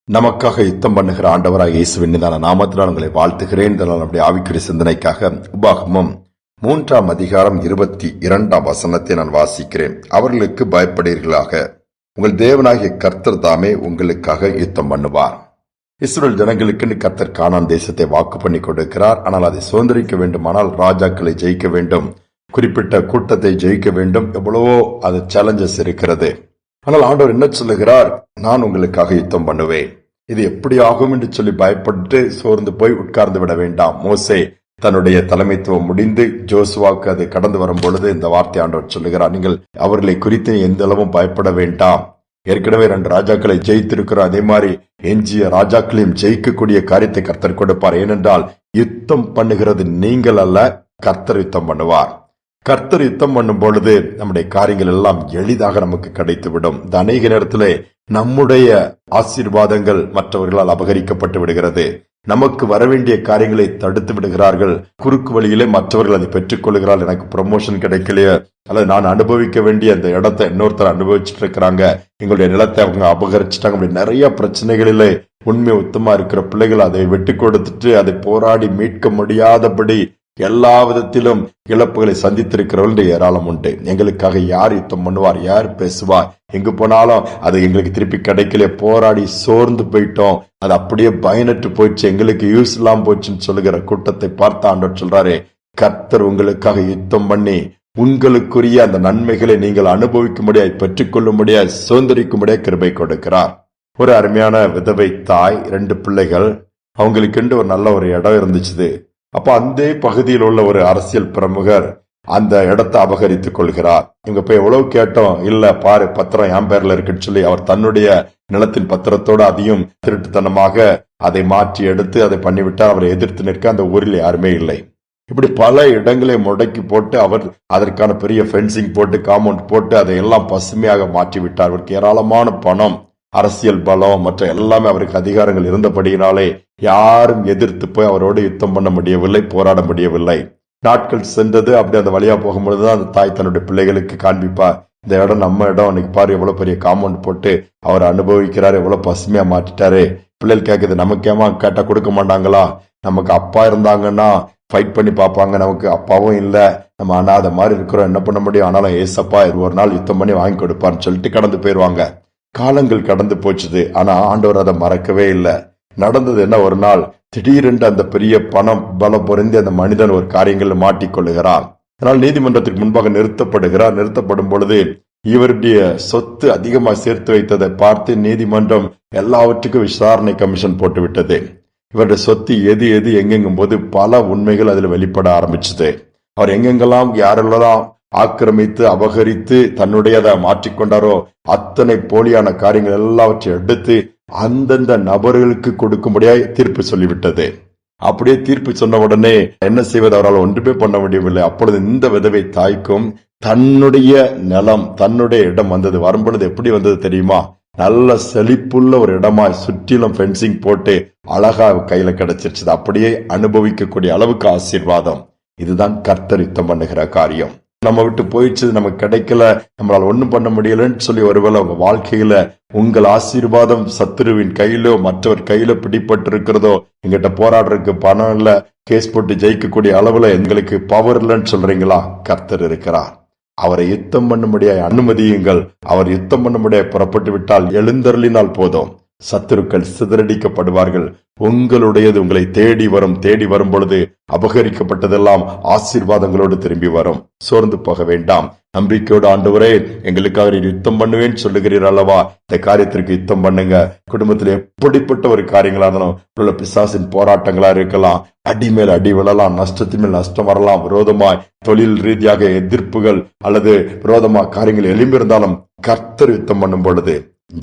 நமக்காக யுத்தம் பண்ணுகிற ஆண்டவராக இயேசுவின் மீதான நாமத்தினால் உங்களை வாழ்த்துகிறேன். நம்முடைய ஆவிக்குரிய சிந்தனைக்காக உபாகமம் 3ஆம் அதிகாரம் 22ஆம் வசனத்தை நான் வாசிக்கிறேன். அவர்களுக்கு பயப்படுவீர்களாக, உங்கள் தேவனாகிய கர்த்தர் தாமே உங்களுக்காக யுத்தம் பண்ணுவார். இஸ்ரவேல் ஜனங்களுக்கு கர்த்தர் கானான் தேசத்தை வாக்கு பண்ணி கொடுக்கிறார். ஆனால் அதை சுதந்திரிக்க வேண்டுமானால் ராஜாக்களை ஜெயிக்க வேண்டும், குறிப்பிட்ட கூட்டத்தை ஜெயிக்க வேண்டும். எவ்வளவோ அது சேலஞ்சஸ் இருக்கிறது. ஆனால் ஆண்டவர் என்ன சொல்லுகிறார்? நான் உங்களுக்காக யுத்தம் பண்ணுவேன். இது எப்படி ஆகும் என்று சொல்லி பயப்பட்டு சோர்ந்து போய் உட்கார்ந்து விட வேண்டாம். மோசே தன்னுடைய தலைமைத்துவம் முடிந்து ஜோசுவாக்கு அது கடந்து வரும் பொழுது இந்த வார்த்தை ஆண்டவர் சொல்லுகிறார், நீங்கள் அவர்களை குறித்து எந்த அளவும் பயப்பட வேண்டாம். ஏற்கனவே 2 ராஜாக்களை ஜெயித்திருக்கிறோம். அதே மாதிரி எஞ்சிய ராஜாக்களையும் ஜெயிக்கக்கூடிய காரியத்தை கர்த்தர் கொடுப்பார். ஏனென்றால் யுத்தம் பண்ணுகிறது நீங்கள் அல்ல, கர்த்தர் யுத்தம் பண்ணுவார். கர்த்தர் யுத்தம் பண்ணும் பொழுது நம்முடைய காரியங்கள் எல்லாம் எளிதாக நமக்கு கிடைத்துவிடும். இந்த அநேக நேரத்திலே நம்முடைய ஆசீர்வாதங்கள் மற்றவர்களால் அபகரிக்கப்பட்டு விடுகிறது. நமக்கு வரவேண்டிய காரியங்களை தடுத்து விடுகிறார்கள். குறுக்கு வழியிலே மற்றவர்கள் அதை பெற்றுக் கொள்கிறார்கள். எனக்கு ப்ரமோஷன் கிடைக்கலையே, அல்லது நான் அனுபவிக்க வேண்டிய அந்த இடத்தை இன்னொருத்தர் அனுபவிச்சுட்டு இருக்கிறாங்க, எங்களுடைய நிலத்தை அவங்க அபகரிச்சுட்டாங்க. அப்படி நிறைய பிரச்சனைகளிலே உண்மை உத்தமா இருக்கிற பிள்ளைகள் அதை விட்டு கொடுத்துட்டு அதை போராடி மீட்க முடியாதபடி எல்லா விதத்திலும் இழப்புகளை சந்தித்திருக்கிறவர்கள் ஏராளம் உண்டு. எங்களுக்காக யார் யுத்தம் பண்ணுவார், யார் பேசுவார், எங்கு போனாலும் அது எங்களுக்கு திருப்பி கிடைக்கல, போராடி சோர்ந்து போயிட்டோம், அது அப்படியே பயனற்று போயிடுச்சு, எங்களுக்கு யூஸ் இல்லாம போச்சுன்னு சொல்லுகிற கூட்டத்தை பார்த்து ஆண்டவர் சொல்றாரு, கர்த்தர் உங்களுக்காக யுத்தம் பண்ணி உங்களுக்குரிய அந்த நன்மைகளை நீங்கள் அனுபவிக்கும்படியாய் பெற்றுக்கொள்ளும்படியாய் சுதந்திரிக்கும்படியாய் கிருபை கொடுக்கிறார். ஒரு அருமையான விதவை தாய், 2 பிள்ளைகள், அவங்களுக்கு ஒரு நல்ல ஒரு இடம் இருந்துச்சு. அப்ப அந்த பகுதியில் உள்ள ஒரு அரசியல் பிரமுகர் அந்த இடத்தை அபகரித்துக் கொள்கிறார். இங்க போய் எவ்வளவு கேட்டோம், இல்ல பாரு பத்திரம் என் பேர்ல இருக்குன்னு சொல்லி அவர் தன்னுடைய நிலத்தின் பத்திரத்தோடு அதையும் திருட்டுத்தனமாக அதை மாற்றி எடுத்து அதை பண்ணிவிட்டார். அவரை எதிர்த்து நிற்க அந்த ஊரில் யாருமே இல்லை. இப்படி பல இடங்களை முடக்கி போட்டு அவர் அதற்கான பெரிய ஃபென்சிங் போட்டு காம்பவுண்ட் போட்டு அதை எல்லாம் பசுமையாக மாற்றி விட்டார். அவருக்கு ஏராளமான பணம், அரசியல் பலம் மற்ற எல்லாமே அவருக்கு அதிகாரங்கள் இருந்தபடியினாலே யாரும் எதிர்த்து போய் அவரோடு யுத்தம் பண்ண முடியவில்லை, போராட முடியவில்லை. நாட்கள் சென்றது. அப்படி அந்த வழியா போகும்பொழுதுதான் அந்த தாய் தன்னுடைய பிள்ளைகளுக்கு காண்பிப்பா, இந்த இடம் நம்ம இடம், அன்னைக்கு பாரு எவ்வளவு பெரிய காம்பவுண்ட் போட்டு அவர் அனுபவிக்கிறாரு, எவ்வளவு பசுமையா மாற்றிட்டாரு. பிள்ளைகள் கேட்குது, நமக்கேமா கேட்டா கொடுக்க மாட்டாங்களா? நமக்கு அப்பா இருந்தாங்கன்னா ஃபைட் பண்ணி பார்ப்பாங்க, நமக்கு அப்பாவும் இல்ல, நம்ம அனாதை மாதிரி இருக்கிறோம், என்ன பண்ண முடியும்? ஆனாலும் ஏசப்பா ஒரு நாள் யுத்தம் பண்ணி வாங்கி கொடுப்பான்னு சொல்லிட்டு கடந்து போயிருவாங்க. காலங்கள் கடந்து போச்சுது. ஆனா ஆண்டவர் அதை மறக்கவே இல்லை. நடந்தது என்ன, ஒரு நாள் திடீரென்று அந்த பெரிய பணம் பலம் பொருந்தி அந்த மனிதன் ஒரு காரியங்களில் மாட்டிக்கொள்ளுகிறான். அதனால் நீதிமன்றத்துக்கு முன்பாக நிறுத்தப்படுகிறார். நிறுத்தப்படும் பொழுது இவருடைய சொத்து அதிகமாக சேர்த்து வைத்ததை பார்த்து நீதிமன்றம் எல்லாவற்றுக்கும் விசாரணை கமிஷன் போட்டு விட்டது. இவருடைய சொத்து எது எது எங்கெங்கும் போது பல உண்மைகள் அதில் வெளிப்பட ஆரம்பிச்சது. அவர் எங்கெங்கெல்லாம் யாரெல்லாம் ஆக்கிரமித்து அபகரித்து தன்னுடையதை மாற்றிக்கொண்டாரோ அத்தனை போலியான காரியங்கள் எல்லாவற்றையும் எடுத்து அந்தந்த நபர்களுக்கு கொடுக்கும்படியாய் தீர்ப்பு சொல்லிவிட்டது. அப்படியே தீர்ப்பு சொன்ன உடனே என்ன செய்வது, அவரால் ஒன்றுமே பண்ண முடியவில்லை. அப்பொழுது இந்த விதவை தாய்க்கும் தன்னுடைய நிலம், தன்னுடைய இடம் வந்தது. வரும்பொழுது எப்படி வந்தது தெரியுமா? நல்ல செழிப்புள்ள ஒரு இடமாய் சுற்றிலும் ஃபென்சிங் போட்டு அழகா கையில கிடைச்சிருச்சு. அப்படியே அனுபவிக்கக்கூடிய அளவுக்கு ஆசீர்வாதம். இதுதான் கர்த்தர் யுத்தம் பண்ணுகிற காரியம். நம்ம விட்டு போயிடுச்சு, நமக்கு கிடைக்கல, நம்மளால ஒண்ணும் பண்ண முடியலன்னு சொல்லி ஒருவேளை உங்க வாழ்க்கையில உங்கள் ஆசீர்வாதம் சத்துருவின் கையிலோ மற்றவர் கையில பிடிப்பட்டு இருக்கிறதோ, எங்கிட்ட போராடுறதுக்கு பணம் இல்ல, கேஸ் போட்டு ஜெயிக்கக்கூடிய அளவுல எங்களுக்கு பவர் இல்லைன்னு சொல்றீங்களா? கர்த்தர் இருக்கிறார். அவரை யுத்தம் பண்ணும்படியாய் அனுமதியுங்கள். அவர் யுத்தம் பண்ணும்படியாய் புறப்பட்டு விட்டால் எழுந்தருளினால் போதும், சத்துருக்கள் சிதறடிக்கப்படுவார்கள். உங்களுடையது உங்களை தேடி வரும். தேடி வரும் பொழுது அபகரிக்கப்பட்டதெல்லாம் ஆசீர்வாதங்களோடு திரும்பி வரும். சோர்ந்து போக வேண்டாம். நம்பிக்கையோடு, ஆண்டவரே எங்களுக்காக நீர் யுத்தம் பண்ணுவேன்னு சொல்லுகிறீர் அல்லவா, இந்த காரியத்திற்கு யுத்தம் பண்ணுங்க. குடும்பத்தில் எப்படிப்பட்ட ஒரு காரியங்களா இருந்தாலும், பிசாசின் போராட்டங்களா இருக்கலாம், அடி மேல் அடி விழலாம், நஷ்டத்தின் மேல் நஷ்டம் வரலாம், விரோதமாய் தொழில் ரீதியாக எதிர்ப்புகள் அல்லது விரோதமா காரியங்கள் எழும்பியிருந்தாலும் கர்த்தர் யுத்தம் பண்ணும் பொழுது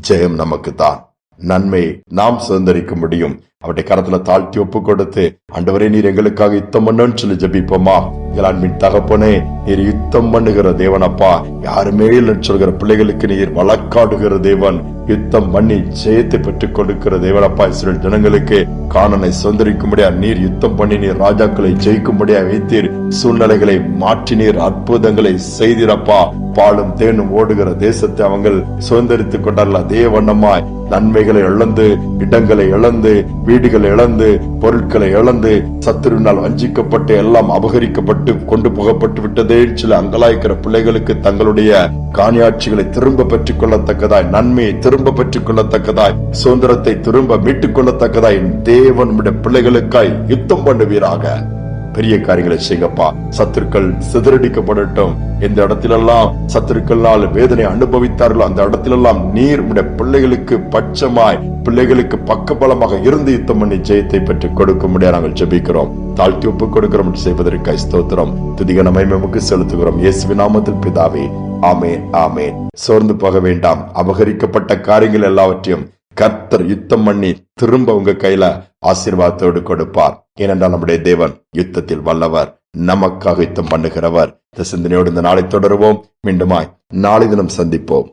ஜெயம் நமக்கு தான். நன்மை நாம் சுதந்திரிக்க முடியும். அவருடைய கரத்துல தாழ்த்தி ஒப்பு கொடுத்து, ஆண்டவரே நீர் எங்களுக்காக யுத்தம் பண்ணுன்னு சொல்லி ஜெபிப்போமா? என் தகப்பனே, நீர் யுத்தம் பண்ணுகிற தேவனப்பா, யாருமே இல்லைன்னு சொல்கிற பிள்ளைகளுக்கு நீர் வழக்காடுகிற தேவன், யுத்தம் பண்ணி ஜெயத்தை பெற்றுக் கொடுக்கிற தேவனப்பா. இஸ்ரவேல் ஜனங்களுக்கு கானானை சுதந்திரிக்கும்படியா நீர் யுத்தம் பண்ணி நீர் ராஜாக்களை ஜெயிக்கும்படியா வைத்தீர். சூழ்நிலைகளை மாற்றினீர், அற்புதங்களை செய்தீரப்பா. பாலும் தேனும் ஓடுகிற தேசத்தை அவங்க சுதந்திரித்துக் கொண்டார்கள். அதே வண்ணமாய் நன்மைகளை இழந்து, இடங்களை இழந்து, வீடுகளை இழந்து, பொருட்களை இழந்து, சத்துருவினால் வஞ்சிக்கப்பட்டு எல்லாம் அபகரிக்கப்பட்டு கொண்டு போகப்பட்டு விட்டதே சில அங்கலாய்க்கிற பிள்ளைகளுக்கு தங்களுடைய காணியாட்சிகளை திரும்ப பெற்றுக் கொள்ளத்தக்கதாய், நன்மையை திரும்ப பெற்றுக் கொள்ளத்தக்கதாய், சுதந்திரத்தை திரும்ப மீட்டுக் கொள்ளத்தக்கதாய் தேவன் பிள்ளைகளுக்காய் யுத்தம் பண்ணுவீராக. பெரிய காரியங்களை செய்யப்பா. சத்துருக்கள் சிதறடிக்கப்படட்டும். எந்த இடத்திலெல்லாம் சத்துருக்களால் வேதனை அனுபவித்தார்களோ அந்த இடத்திலெல்லாம் நீர் உடைய பிள்ளைகளுக்கு பட்சமாய், பிள்ளைகளுக்கு பக்கபலமாக இருந்து யுத்தம் பண்ணி ஜெயத்தை பெற்று கொடுக்க முடியாது நாங்கள் ஜெபிக்கிறோம். தாழ்த்தி ஒப்புக் கொடுக்கிறோம். செய்வதற்காய் ஸ்தோத்திரம், துதிக நமக்கு செலுத்துகிறோம். இயேசுவின் நாமத்தில் பிதாவே, ஆமென், ஆமென். சோர்ந்து போக வேண்டாம். அபகரிக்கப்பட்ட காரியங்கள் எல்லாவற்றையும் கர்த்தர் யுத்தம் பண்ணி திரும்ப உங்க கையில ஆசீர்வாதத்தோடு கொடுப்பார். ஏனென்றால் நம்முடைய தேவன் யுத்தத்தில் வல்லவர், நமக்காக யுத்தம் பண்ணுகிறவர். இந்த சிந்தனையோடு இந்த நாளை தொடருவோம். மீண்டுமாய் நாளை தினம் சந்திப்போம்.